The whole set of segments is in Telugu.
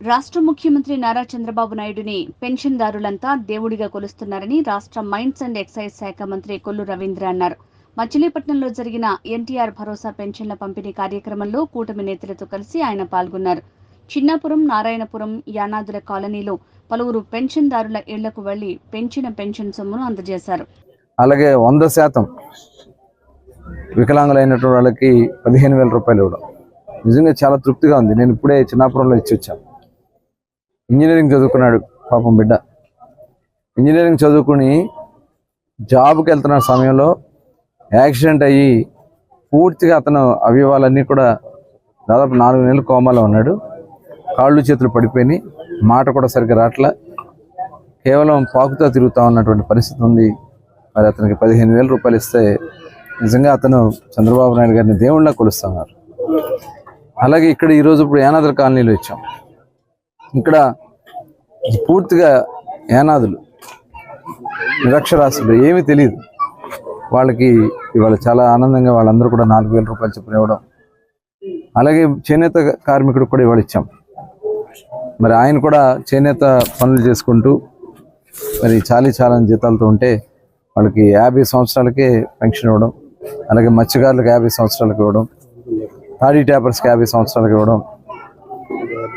రాష్ట్ర ముఖ్యమంత్రి నారా చంద్రబాబు నాయుడుని పెన్షన్దారులంతా దేవుడిగా కొలుస్తున్నారని రాష్ట్ర మైన్స్ అండ్ ఎక్సైజ్ శాఖ మంత్రి కొల్లు రవీంద్ర అన్నారు. మచిలీపట్నంలో జరిగిన ఎన్టీఆర్ భరోసా పెన్షన్ల పంపిణీ కార్యక్రమంలో కూటమి నేతలతో కలిసి ఆయన పాల్గొన్నారు. చిన్నాపురం, నారాయణపురం, యానాదుల కాలనీలో పలువురు పెన్షన్దారుల ఇళ్లకు వెళ్లి పెంచిన పెన్షన్ సొమ్మును అందజేశారు. అలాగే 100% వికలాంగులైనటువంటి వాళ్ళకి 15,000 రూపాయలు ఇవ్వడం నిజంగా చాలా తృప్తిగా ఉంది. నేను ఇప్పుడే చిన్నాపురంలో ఇచ్చి వచ్చాను. ఇంజనీరింగ్ చదువుకున్నాడు పాపం బిడ్డ. ఇంజనీరింగ్ చదువుకుని జాబ్కి వెళ్తున్న సమయంలో యాక్సిడెంట్ అయ్యి పూర్తిగా అతను అవయవాలన్నీ కూడా దాదాపు 4 నెలలు కోమాలో ఉన్నాడు. కాళ్ళు చేతులు పడిపోయినాయి, మాట కూడా సరిగ్గా రావట్లే, కేవలం పాకుతో తిరుగుతూ ఉన్నటువంటి పరిస్థితి ఉంది. మరి అతనికి 15,000 రూపాయలు ఇస్తే నిజంగా అతను చంద్రబాబు నాయుడు గారిని దేవుళ్ళ కొలుస్తున్నారు. అలాగే ఇక్కడ ఈరోజు ఇప్పుడు యానాదుల కాలనీలో ఇచ్చాం. ఇక్కడ పూర్తిగా యానాదులు నిరక్షరాస్యులు, ఏమీ తెలియదు వాళ్ళకి ఇవాళ చాలా ఆనందంగా వాళ్ళందరూ కూడా 4,000 రూపాయలు చొప్పున ఇవ్వడం. అలాగే చేనేత కార్మికుడు కూడా ఇవాళ ఇచ్చాం. మరి ఆయన కూడా చేనేత పనులు చేసుకుంటూ మరి చాలని జీతాలతో ఉంటే వాళ్ళకి 50 సంవత్సరాలకే పెన్షన్ ఇవ్వడం. అలాగే మత్స్యకారులకు 50 సంవత్సరాలకు ఇవ్వడం, తాడీ ట్యాపర్స్కి 50 సంవత్సరాలకు ఇవ్వడం.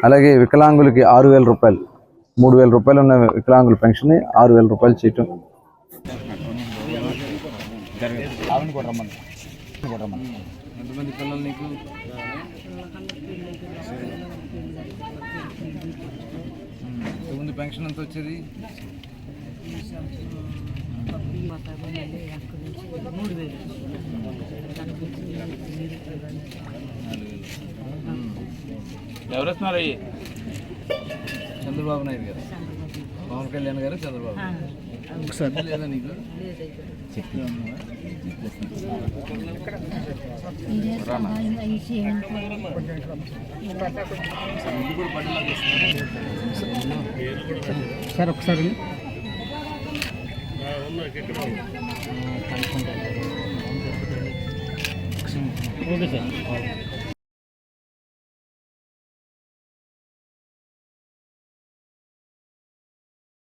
అలాగే వికలాంగులకి 6,000 రూపాయలు, 3,000 రూపాయలు ఉన్న వికలాంగుల పెన్షన్ 6,000 రూపాయలు చేయటం. పెన్షన్ ఎంత వచ్చేది? ఎవరు వస్తున్నారు? చంద్రబాబు నాయుడు గారు, పవన్ కళ్యాణ్ గారు, చంద్రబాబు లేదా నీకు సార్ ఒకసారి ఓకే సార్.